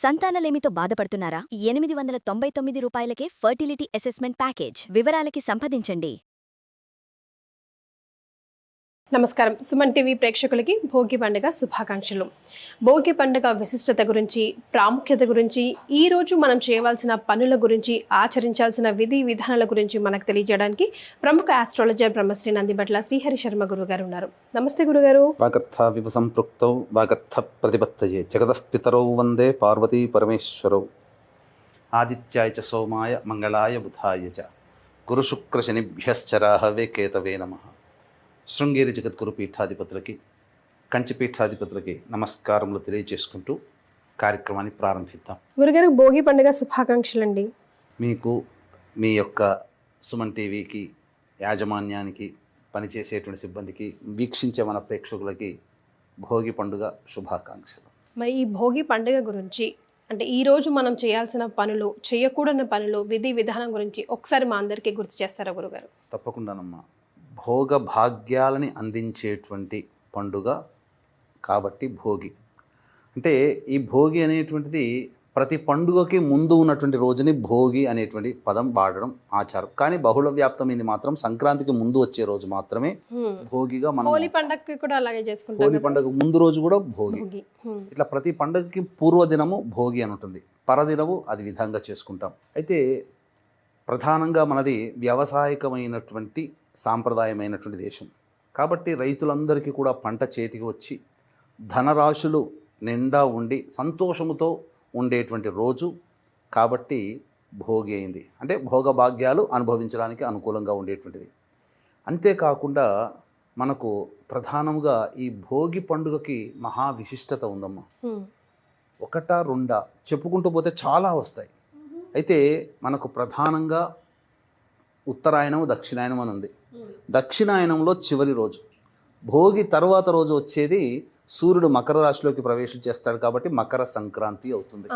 సంతానలేమితో బాధపడుతున్నారా? 899 రూపాయలకే fertility assessment package. వివరాలకి సంప్రదించండి. నమస్కారం. సుమన్ టీవీ ప్రేక్షకులకి భోగి పండుగ శుభాకాంక్షలు. భోగి పండుగ విశిష్టత గురించి, ప్రాముఖ్యత గురించి, ఈ రోజు మనం చేయవలసిన పనుల గురించి, ఆచరించాల్సిన విధి విధానాల గురించి మనకు తెలియజేయడానికి ప్రముఖ ఆస్ట్రాలజర్ బ్రహ్మశ్రీ నందిబట్ల శ్రీహరి శర్మ గురుగారు ఉన్నారు. నమస్తే గురుగారు. వాగర్థ వివ సంపృక్తౌ వాగర్థ ప్రతిపత్తయే జగతః పితరౌ వందే పార్వతీ పరమేశ్వరౌ. ఆదిత్యాయ చ సోమాయ మంగళాయ బుధాయ చ గురుశుక్రశనిభ్యశ్చ రాహవే కేతవే నమః. శృంగేరి జగద్గురు పీఠాధిపతులకి, కంచి పీఠాధిపతులకి నమస్కారములు తెలియజేసుకుంటూ కార్యక్రమాన్ని ప్రారంభిద్దాం. గురుగారు, భోగి పండుగ శుభాకాంక్షలు అండి. మీకు, మీ యొక్క సుమన్ టీవీకి, యాజమాన్యానికి, పనిచేసేటువంటి సిబ్బందికి, వీక్షించే మన ప్రేక్షకులకి భోగి పండుగ శుభాకాంక్షలు. మరి ఈ భోగి పండుగ గురించి, అంటే ఈ రోజు మనం చేయాల్సిన పనులు, చేయకూడని పనులు, విధి విధానం గురించి ఒకసారి మా అందరికీ గుర్తు చేస్తారా గురుగారు? తప్పకుండానమ్మా. భోగ భాగ్యాలని అందించేటువంటి పండుగ కాబట్టి భోగి. అంటే ఈ భోగి అనేటువంటిది ప్రతి పండుగకి ముందు ఉన్నటువంటి రోజుని భోగి అనేటువంటి పదం వాడడం ఆచారం. కానీ బహుళ వ్యాప్తమైంది మాత్రం సంక్రాంతికి ముందు వచ్చే రోజు మాత్రమే భోగిగా మనం. హోలీ పండుగకి కూడా అలాగే చేసుకుంటాం. హోలీ పండుగ ముందు రోజు కూడా భోగి. ఇట్లా ప్రతి పండుగకి పూర్వదినము భోగి అని ఉంటుంది, పరదినము అది విధంగా చేసుకుంటాం. అయితే ప్రధానంగా మనది వ్యవసాయకమైనటువంటి సాంప్రదాయమైనటువంటి దేశం కాబట్టి రైతులందరికీ కూడా పంట చేతికి వచ్చి ధనరాశులు నిండా ఉండి సంతోషముతో ఉండేటువంటి రోజు కాబట్టి భోగి అయింది. అంటే భోగభాగ్యాలు అనుభవించడానికి అనుకూలంగా ఉండేటువంటిది. అంతేకాకుండా మనకు ప్రధానంగా ఈ భోగి పండుగకి మహా విశిష్టత ఉందమ్మా. ఒకటా రెండా చెప్పుకుంటూ పోతే చాలా వస్తాయి. అయితే మనకు ప్రధానంగా ఉత్తరాయణం, దక్షిణాయనం అని ఉంది. దక్షిణాయనంలో చివరి రోజు, భోగి తర్వాత రోజు వచ్చేది సూర్యుడు మకర రాశిలోకి ప్రవేశం చేస్తాడు కాబట్టి మకర సంక్రాంతి అవుతుంది.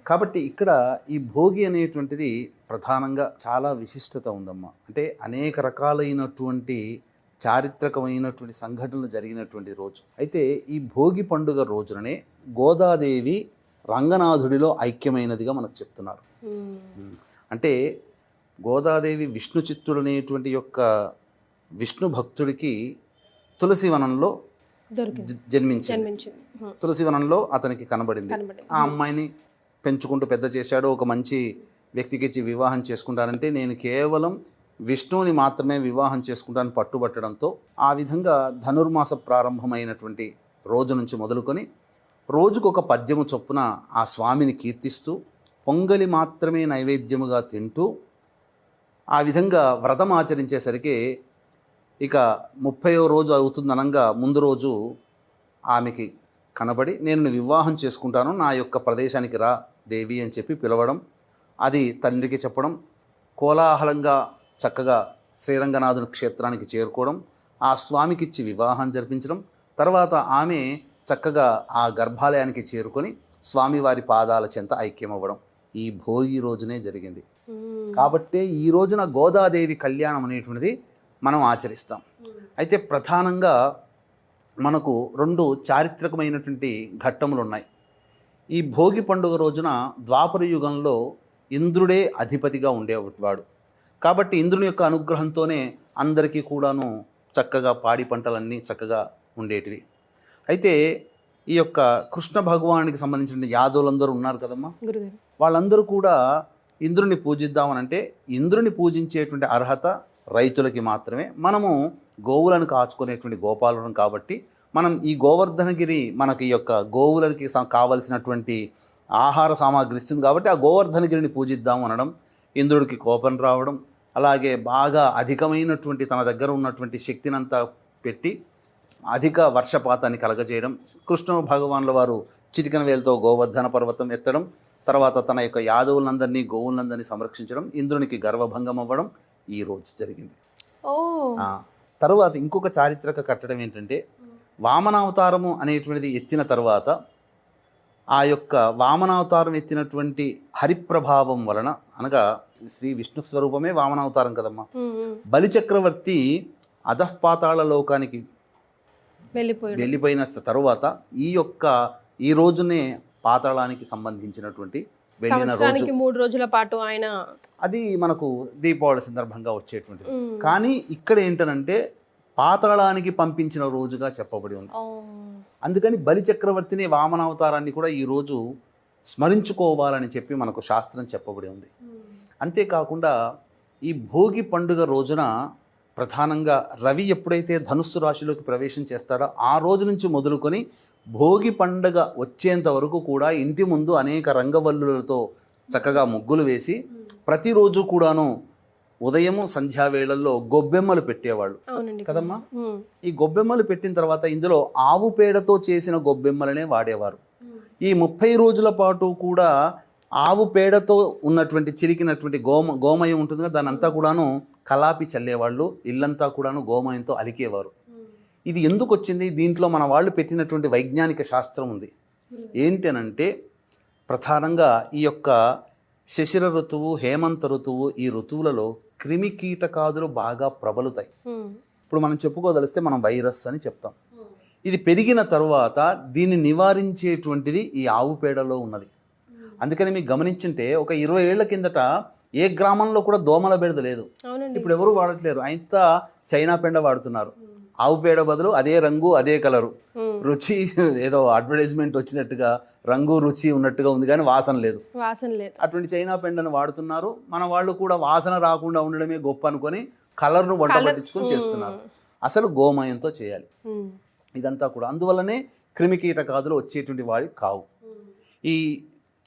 కాబట్టి ఇక్కడ ఈ భోగి అనేటువంటిది ప్రధానంగా చాలా విశిష్టత ఉందమ్మా. అంటే అనేక రకాలైనటువంటి చారిత్రకమైనటువంటి సంఘటనలు జరిగినటువంటి రోజు. అయితే ఈ భోగి పండుగ రోజుననే గోదాదేవి రంగనాథుడిలో ఐక్యమైనదిగా మనకు చెప్తున్నారు. అంటే గోదాదేవి విష్ణు చిత్తుడు అనేటువంటి యొక్క విష్ణు భక్తుడికి తులసివనంలో జన్మించింది. తులసివనంలో అతనికి కనబడింది. ఆ అమ్మాయిని పెంచుకుంటూ పెద్ద చేశాడు. ఒక మంచి వ్యక్తికి ఇచ్చి వివాహం చేసుకుంటానంటే నేను కేవలం విష్ణువుని మాత్రమే వివాహం చేసుకుంటానని పట్టుబట్టడంతో ఆ విధంగా ధనుర్మాస ప్రారంభమైనటువంటి రోజు నుంచి మొదలుకొని రోజుకొక పద్యము చొప్పున ఆ స్వామిని కీర్తిస్తూ పొంగలి మాత్రమే నైవేద్యముగా తింటూ ఆ విధంగా వ్రతం ఆచరించేసరికి ఇక 30వ రోజు అవుతుందనంగా ముందు రోజు ఆమెకి కనబడి నేను వివాహం చేసుకుంటాను, నా యొక్క ప్రదేశానికి రా దేవి అని చెప్పి పిలవడం, అది తండ్రికి చెప్పడం, కోలాహలంగా చక్కగా శ్రీరంగనాథుని క్షేత్రానికి చేరుకోవడం, ఆ స్వామికి ఇచ్చి వివాహం జరిపించడం, తర్వాత ఆమె చక్కగా ఆ గర్భాలయానికి చేరుకొని స్వామివారి పాదాల చెంత ఐక్యమవ్వడం ఈ భోగి రోజునే జరిగింది. కాబట్టే ఈ రోజున గోదాదేవి కళ్యాణం అనేటువంటిది మనం ఆచరిస్తాం. అయితే ప్రధానంగా మనకు రెండు చారిత్రకమైనటువంటి ఘట్టములు ఉన్నాయి. ఈ భోగి పండుగ రోజున ద్వాపర యుగంలో ఇంద్రుడే అధిపతిగా ఉండేవాడు కాబట్టి ఇంద్రుని యొక్క అనుగ్రహంతోనే అందరికీ కూడాను చక్కగా పాడి పంటలన్నీ చక్కగా ఉండేటివి. అయితే ఈ యొక్క కృష్ణ భగవానుడికి సంబంధించిన యాదవులందరూ ఉన్నారు కదమ్మా, వాళ్ళందరూ కూడా ఇంద్రుని పూజిద్దామనంటే ఇంద్రుని పూజించేటువంటి అర్హత రైతులకి మాత్రమే. మనము గోవులను కాచుకునేటువంటి గోపాలను కాబట్టి మనం ఈ గోవర్ధనగిరి మనకి యొక్క గోవులకి కావలసినటువంటి ఆహార సామాగ్రి ఇస్తుంది కాబట్టి ఆ గోవర్ధనగిరిని పూజిద్దాం అనడం, ఇంద్రుడికి కోపం రావడం, అలాగే బాగా అధికమైనటువంటి తన దగ్గర ఉన్నటువంటి శక్తినంతా పెట్టి అధిక వర్షపాతాన్ని కలగజేయడం, కృష్ణ భగవాన్ల వారు చిటికన వేలతో గోవర్ధన పర్వతం ఎత్తడం, తర్వాత తన యొక్క యాదవులందరినీ గోవులందరినీ సంరక్షించడం, ఇంద్రునికి గర్వభంగం అవ్వడం ఈ రోజు జరిగింది. తరువాత ఇంకొక చారిత్రక కట్టడం ఏంటంటే వామనావతారము అనేటువంటిది ఎత్తిన తర్వాత ఆ యొక్క వామనావతారం ఎత్తినటువంటి హరిప్రభావం వలన, అనగా శ్రీ విష్ణు స్వరూపమే వామనావతారం కదమ్మా, బలిచక్రవర్తి అధఃపాతాళ లోకానికి వెళ్ళిపోయిన తరువాత ఈ రోజునే పాతాళానికి సంబంధించినటువంటి వెళ్ళిన రోజు. సంవత్సరానికి 3 రోజుల పాటు ఆయన అది మనకు దీపావళి సందర్భంగా వచ్చేటువంటిది. కానీ ఇక్కడ ఏంటనంటే పాతాళానికి పంపించిన రోజుగా చెప్పబడి ఉంది. అందుకని బలి చక్రవర్తిని వామనావతారాన్ని కూడా ఈ రోజు స్మరించుకోవాలని చెప్పి మనకు శాస్త్రం చెప్పబడి ఉంది. అంతేకాకుండా ఈ భోగి పండుగ రోజున ప్రధానంగా రవి ఎప్పుడైతే ధనుస్సు రాశిలోకి ప్రవేశం చేస్తాడో ఆ రోజు నుంచి మొదలుకొని భోగి పండుగ వచ్చేంత వరకు కూడా ఇంటి ముందు అనేక రంగవల్లులతో చక్కగా ముగ్గులు వేసి ప్రతిరోజు కూడాను ఉదయము సంధ్యావేళల్లో గొబ్బెమ్మలు పెట్టేవాళ్ళు కదమ్మా. ఈ గొబ్బెమ్మలు పెట్టిన తర్వాత ఇందులో ఆవు పేడతో చేసిన గొబ్బెమ్మలనే వాడేవారు. ఈ 30 రోజుల పాటు కూడా ఆవు పేడతో ఉన్నటువంటి చిలికినటువంటి గోమయం ఉంటుంది కదా, దాని అంతా కూడాను కలాపి చల్లేవాళ్ళు, ఇల్లంతా కూడాను గోమయంతో అలికేవారు. ఇది ఎందుకు వచ్చింది? దీంట్లో మన వాళ్ళు పెట్టినటువంటి వైజ్ఞానిక శాస్త్రం ఉంది. ఏంటనంటే ప్రధానంగా ఈ యొక్క శిశిర ఋతువు, హేమంత ఋతువు, ఈ ఋతువులలో క్రిమి కీటకాదులు బాగా ప్రబలుతాయి. ఇప్పుడు మనం చెప్పుకోదలిస్తే మనం వైరస్ అని చెప్తాం. ఇది పెరిగిన తరువాత దీన్ని నివారించేటువంటిది ఈ ఆవు పేడలో ఉన్నది. అందుకని మీకు గమనించుంటే ఒక 20 ఏళ్ల కిందట ఏ గ్రామంలో కూడా దోమల బెడద లేదు. ఇప్పుడు ఎవరు వాడట్లేరు, అంత చైనా పెండ వాడుతున్నారు. ఆవు పేడ బదులు అదే రంగు అదే కలరు, రుచి ఏదో అడ్వర్టైజ్మెంట్ వచ్చినట్టుగా రంగు రుచి ఉన్నట్టుగా ఉంది కానీ వాసన లేదు. అటువంటి చైనా పెండను వాడుతున్నారు. మన వాళ్ళు కూడా వాసన రాకుండా ఉండడమే గొప్ప అనుకొని కలర్ను వంట పట్టించుకొని చేస్తున్నారు. అసలు గోమయంతో చేయాలి ఇదంతా కూడా. అందువల్లనే క్రిమికీటకాదులు వచ్చేటువంటి వాడి కావు. ఈ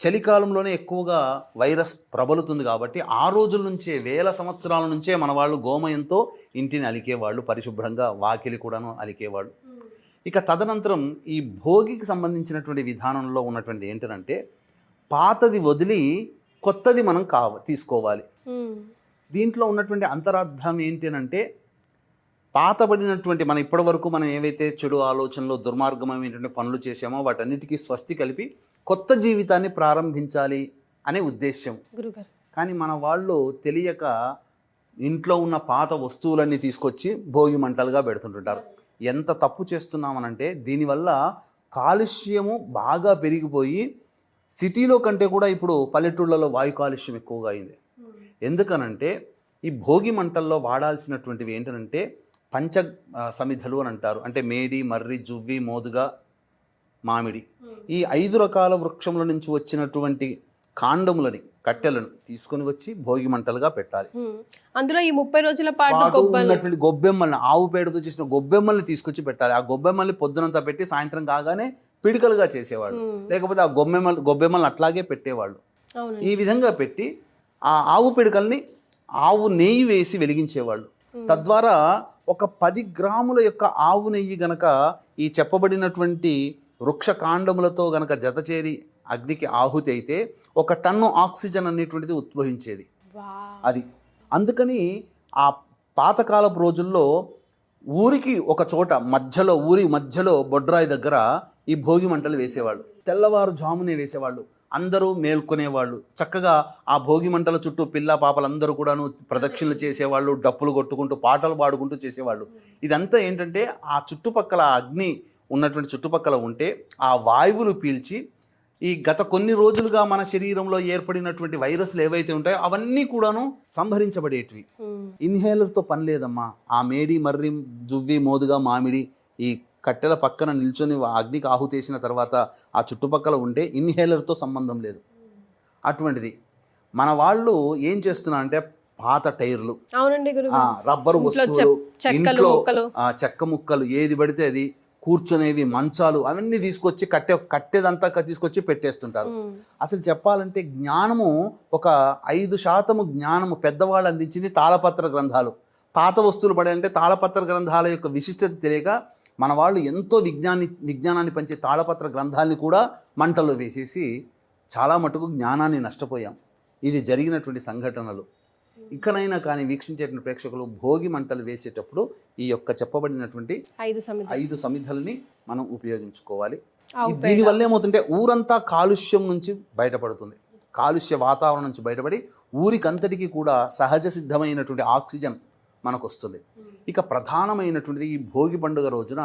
చలికాలంలోనే ఎక్కువగా వైరస్ ప్రబలుతుంది కాబట్టి ఆ రోజుల నుంచే, వేల సంవత్సరాల నుంచే మన వాళ్ళు గోమయంతో ఇంటిని అలికేవాళ్ళు, పరిశుభ్రంగా వాకిలి కూడాను అలికేవాళ్ళు. ఇక తదనంతరం ఈ భోగికి సంబంధించినటువంటి విధానంలో ఉన్నటువంటి ఏంటంటే పాతది వదిలి కొత్తది మనం తీసుకోవాలి. దీంట్లో ఉన్నటువంటి అంతరార్థం ఏంటంటే పాతబడినటువంటి మన ఇప్పటి మనం ఏవైతే చెడు ఆలోచనలు, దుర్మార్గమైనటువంటి పనులు చేసామో వాటన్నిటికీ స్వస్తి కలిపి కొత్త జీవితాన్ని ప్రారంభించాలి అనే ఉద్దేశ్యం. కానీ మన వాళ్ళు తెలియక ఇంట్లో ఉన్న పాత వస్తువులన్నీ తీసుకొచ్చి భోగి మంటలుగా పెడుతుంటుంటారు. ఎంత తప్పు చేస్తున్నామనంటే దీనివల్ల కాలుష్యము బాగా పెరిగిపోయి సిటీలో కంటే కూడా ఇప్పుడు పల్లెటూళ్ళలో వాయు కాలుష్యం ఎక్కువగా అయింది. ఎందుకనంటే ఈ భోగి మంటల్లో వాడాల్సినటువంటివి ఏంటంటే పంచ సమిధలు అని అంటారు. అంటే మేడి, మర్రి, జువ్వి, మోదుగ, మామిడి, ఈ 5 రకాల వృక్షముల నుంచి వచ్చినటువంటి కాండములని, కట్టెలను తీసుకొని వచ్చి భోగి మంటలుగా పెట్టాలి. అందులో ఈ 30 రోజుల పాటు ఉన్నటువంటి గొబ్బెమ్మల్ని, ఆవు పేడతో చేసిన గొబ్బెమ్మల్ని తీసుకొచ్చి పెట్టాలి. ఆ గొబ్బెమ్మల్ని పొద్దునంతా పెట్టి సాయంత్రం కాగానే పిడికలుగా చేసేవాళ్ళు, లేకపోతే ఆ గొబ్బెమ్మల్ని అట్లాగే పెట్టేవాళ్ళు. ఈ విధంగా పెట్టి ఆ ఆవు పిడికల్ని ఆవు నెయ్యి వేసి వెలిగించేవాళ్ళు. తద్వారా ఒక 10 గ్రాముల యొక్క ఆవు నెయ్యి గనక ఈ చెప్పబడినటువంటి వృక్ష కాండములతో గనక జతచేరి అగ్నికి ఆహుతి అయితే 1 టన్ను ఆక్సిజన్ అనేటువంటిది ఉద్భవించేది. అది అందుకని ఆ పాతకాలపు రోజుల్లో ఊరికి ఒక చోట మధ్యలో, ఊరి మధ్యలో బొడ్రాయి దగ్గర ఈ భోగి మంటలు వేసేవాళ్ళు. తెల్లవారుజామునే వేసేవాళ్ళు. అందరూ మేల్కొనేవాళ్ళు. చక్కగా ఆ భోగి మంటల చుట్టూ పిల్ల పాపలందరూ కూడాను ప్రదక్షిణలు చేసేవాళ్ళు, డప్పులు కొట్టుకుంటూ పాటలు పాడుకుంటూ చేసేవాళ్ళు. ఇదంతా ఏంటంటే ఆ చుట్టుపక్కల అగ్ని ఉన్నటువంటి చుట్టుపక్కల ఉంటే ఆ వాయువులు పీల్చి ఈ గత కొన్ని రోజులుగా మన శరీరంలో ఏర్పడినటువంటి వైరస్లు ఏవైతే ఉంటాయో అవన్నీ కూడాను సంహరించబడేటివి. ఇన్హేలర్తో పని లేదమ్మా. ఆ మేడి, మర్రి, జువ్వి, మోదుగా, మామిడి ఈ కట్టెల పక్కన నిల్చొని అగ్నికి ఆహుతేసిన తర్వాత ఆ చుట్టుపక్కల ఉంటే ఇన్హేలర్తో సంబంధం లేదు. అటువంటిది మన వాళ్ళు ఏం చేస్తున్నారంటే పాత టైర్లు, రబ్బరు వస్తువులు, ఇంట్లో చెక్క ముక్కలు, ఏది పడితే అది, కూర్చునేవి, మంచాలు, అవన్నీ తీసుకొచ్చి కట్టేదంతా తీసుకొచ్చి పెట్టేస్తుంటారు. అసలు చెప్పాలంటే జ్ఞానము ఒక 5% జ్ఞానము పెద్దవాళ్ళు అందించింది తాళపత్ర గ్రంథాలు. పాత వస్తువులు పడాలంటే తాళపత్ర గ్రంథాల యొక్క విశిష్టత తెలియక మన వాళ్ళు ఎంతో విజ్ఞానాన్ని పంచే తాళపత్ర గ్రంథాలని కూడా మంటల్లో వేసేసి చాలా మటుకు జ్ఞానాన్ని నష్టపోయాం. ఇది జరిగినటువంటి సంఘటనలు. ఇకనైనా కానీ వీక్షించేటువంటి ప్రేక్షకులు భోగి మంటలు వేసేటప్పుడు ఈ యొక్క చెప్పబడినటువంటి 5 సమిధల్ని మనం ఉపయోగించుకోవాలి. దీనివల్ల ఏమవుతుంటే ఊరంతా కాలుష్యం నుంచి బయటపడుతుంది. కాలుష్య వాతావరణం నుంచి బయటపడి ఊరికంతటికీ కూడా సహజ సిద్ధమైనటువంటి ఆక్సిజన్ మనకు వస్తుంది. ఇక ప్రధానమైనటువంటిది ఈ భోగి పండుగ రోజున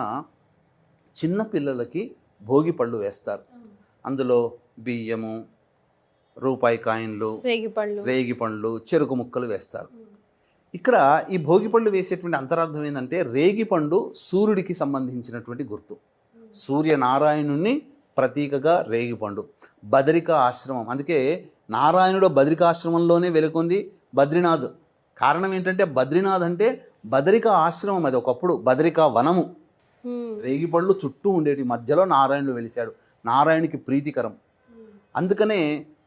చిన్న పిల్లలకి భోగి పళ్ళు వేస్తారు. అందులో బియ్యము, రూపాయి కాయిన్లు, రేగిపళ్ళు. రేగిపండ్లు, చెరుకు ముక్కలు వేస్తారు. ఇక్కడ ఈ భోగిపళ్ళు వేసేటువంటి అంతరార్థం ఏంటంటే రేగిపండు సూర్యుడికి సంబంధించినటువంటి గుర్తు. సూర్యనారాయణుణ్ణి ప్రతీకగా రేగిపండు. బదరిక ఆశ్రమం, అందుకే నారాయణుడు బదరిక ఆశ్రమంలోనే వెలుకొంది బద్రీనాథ్. కారణం ఏంటంటే బద్రీనాథ్ అంటే బదరిక ఆశ్రమం, అది ఒకప్పుడు బదరిక వనము. రేగిపళ్ళు చుట్టూ ఉండేటి, మధ్యలో నారాయణుడు వెలిశాడు, నారాయణునికి ప్రీతికరం. అందుకనే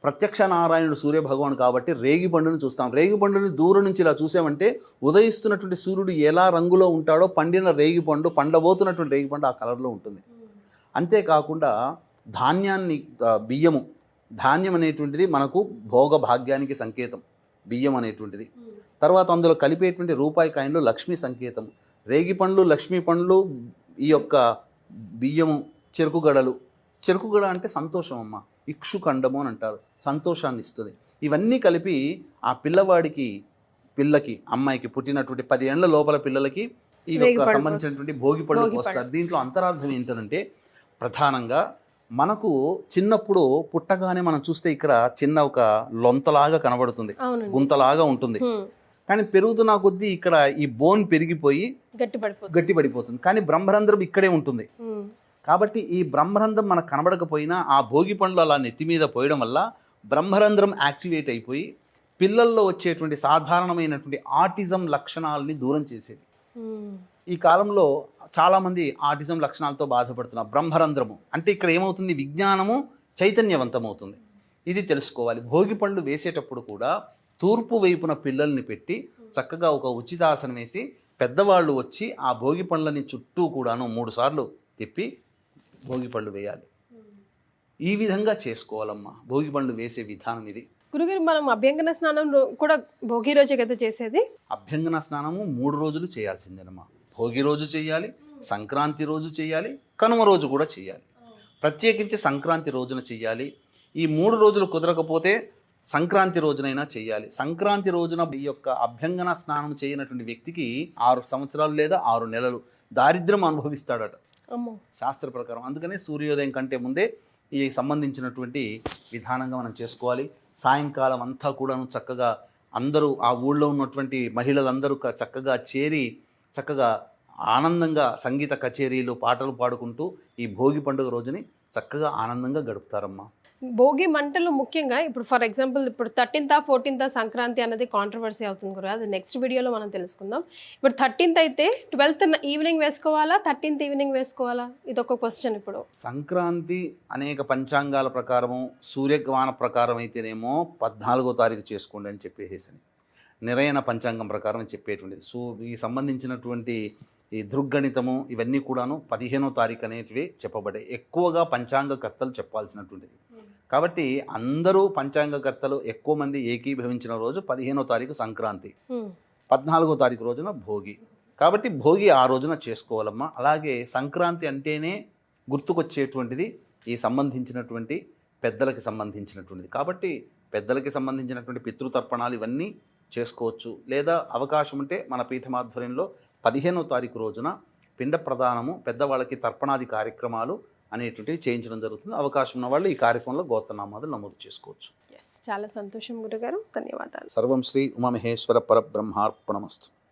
ప్రత్యక్ష నారాయణుడు సూర్యభగవాన్ కాబట్టి రేగిపండును చూస్తాం. రేగిపండుని దూరం నుంచి ఇలా చూసామంటే ఉదయిస్తున్నటువంటి సూర్యుడు ఎలా రంగులో ఉంటాడో పండిన రేగిపండు, పండబోతున్నటువంటి రేగిపండు ఆ కలర్లో ఉంటుంది. అంతేకాకుండా ధాన్యాన్ని, బియ్యము, ధాన్యం అనేటువంటిది మనకు భోగ భాగ్యానికి సంకేతం, బియ్యం అనేటువంటిది. తర్వాత అందులో కలిపేటువంటి రూపాయి కాయిన్లు లక్ష్మీ సంకేతం. రేగిపండ్లు, లక్ష్మీ పండ్లు, ఈ యొక్క బియ్యము, చెరుకుగడలు. చెరుకుగడ అంటే సంతోషం అమ్మ, ఇక్షుఖండము అని అంటారు, సంతోషాన్ని ఇస్తుంది. ఇవన్నీ కలిపి ఆ పిల్లకి అమ్మాయికి పుట్టినటువంటి 10 ఏళ్ల లోపల పిల్లలకి ఈ యొక్క సంబంధించినటువంటి భోగిపళ్ళు పోస్తారు. దీంట్లో అంతరార్థం ఏంటంటే ప్రధానంగా మనకు చిన్నప్పుడు పుట్టగానే మనం చూస్తే ఇక్కడ చిన్న ఒక లొంతలాగా కనబడుతుంది, గుంతలాగా ఉంటుంది. కానీ పెరుగుతున్న కొద్దీ ఇక్కడ ఈ బోన్ పెరిగిపోయి గట్టి పడిపోతుంది. కానీ బ్రహ్మరంధ్రం ఇక్కడే ఉంటుంది. కాబట్టి ఈ బ్రహ్మరంధ్రం మనకు కనబడకపోయినా ఆ భోగి పండ్లు అలా నెత్తి మీద పోయడం వల్ల బ్రహ్మరంధ్రం యాక్టివేట్ అయిపోయి పిల్లల్లో వచ్చేటువంటి సాధారణమైనటువంటి ఆటిజం లక్షణాలని దూరం చేసేది. ఈ కాలంలో చాలామంది ఆటిజం లక్షణాలతో బాధపడుతున్నారు. బ్రహ్మరంధ్రము అంటే ఇక్కడ ఏమవుతుంది, విజ్ఞానము చైతన్యవంతమవుతుంది. ఇది తెలుసుకోవాలి. భోగి పళ్ళు వేసేటప్పుడు కూడా తూర్పు వైపున పిల్లల్ని పెట్టి చక్కగా ఒక ఉచితాసనం వేసి పెద్దవాళ్ళు వచ్చి ఆ భోగి పండ్లని చుట్టూ కూడాను 3 సార్లు తిప్పి భోగి పళ్ళు వేయాలి. ఈ విధంగా చేసుకోవాలమ్మా భోగి పళ్ళు వేసే విధానం ఇది. గురుగారు, మనం అభ్యంగన స్నానం కూడా భోగి రోజే కదా చేసేది? అభ్యంగన స్నానము 3 రోజులు చేయాల్సిందేనమ్మా. భోగి రోజు చేయాలి, సంక్రాంతి రోజు చేయాలి, కనుమ రోజు కూడా చేయాలి. ప్రత్యేకించి సంక్రాంతి రోజున చేయాలి. ఈ 3 రోజులు కుదరకపోతే సంక్రాంతి రోజునైనా చేయాలి. సంక్రాంతి రోజున ఈ యొక్క అభ్యంగన స్నానం చేయనటువంటి వ్యక్తికి 6 సంవత్సరాలు లేదా 6 నెలలు దారిద్ర్యం అనుభవిస్తాడట శాస్త్ర ప్రకారం. అందుకనే సూర్యోదయం కంటే ముందే ఈ సంబంధించినటువంటి విధానంగా మనం చేసుకోవాలి. సాయంకాలం అంతా కూడాను చక్కగా అందరూ ఆ ఊళ్ళో ఉన్నటువంటి మహిళలందరూ చక్కగా చేరి చక్కగా ఆనందంగా సంగీత కచేరీలు, పాటలు పాడుకుంటూ ఈ భోగి పండుగ రోజుని చక్కగా ఆనందంగా గడుపుతారమ్మా. భోగి మంటలు ముఖ్యంగా ఇప్పుడు ఫర్ ఎగ్జాంపుల్ ఇప్పుడు 13th 14th సంక్రాంతి అనేది కాంట్రవర్సీ అవుతుంది కదా, అది నెక్స్ట్ వీడియోలో మనం తెలుసుకుందాం. ఇప్పుడు 13th అయితే 12th ఈవినింగ్ వేసుకోవాలా, 13th ఈవినింగ్ వేసుకోవాలా, ఇది ఒక క్వశ్చన్. ఇప్పుడు సంక్రాంతి అనేక పంచాంగాల ప్రకారము సూర్యగ్రహణ ప్రకారం అయితేనేమో 14వ తారీఖు చేసుకోండి అని చెప్పేసి నిరయన పంచాంగం ప్రకారం చెప్పేటువంటిది. ఈ సంబంధించినటువంటి ఈ దృగ్గణితము ఇవన్నీ కూడాను 15వ తారీఖు అనేటివి చెప్పబడ్డాయి. ఎక్కువగా పంచాంగకర్తలు చెప్పాల్సినటువంటిది. కాబట్టి అందరూ పంచాంగకర్తలు ఎక్కువ మంది ఏకీభవించిన రోజు 15వ తారీఖు సంక్రాంతి, 14వ తారీఖు రోజున భోగి. కాబట్టి భోగి ఆ రోజున చేసుకోవాలమ్మా. అలాగే సంక్రాంతి అంటేనే గుర్తుకొచ్చేటువంటిది ఈ సంబంధించినటువంటి పెద్దలకి సంబంధించినటువంటిది. కాబట్టి పెద్దలకి సంబంధించినటువంటి పితృతర్పణాలు ఇవన్నీ చేసుకోవచ్చు. లేదా అవకాశం ఉంటే మన పీఠమాధ్వర్యంలో 15వ తారీఖు రోజున పిండ ప్రదానము, పెద్దవాళ్ళకి తర్పణాది కార్యక్రమాలు అనేటువంటివి చేయించడం జరుగుతుంది. అవకాశం ఉన్న వాళ్ళు ఈ కార్యక్రమంలో గోత్రనామాలు నమోదు చేసుకోవచ్చు. చాలా సంతోషం గురుగారు, ధన్యవాదాలు. సర్వం శ్రీ ఉమామహేశ్వర పరబ్రహ్మార్పణమస్తు.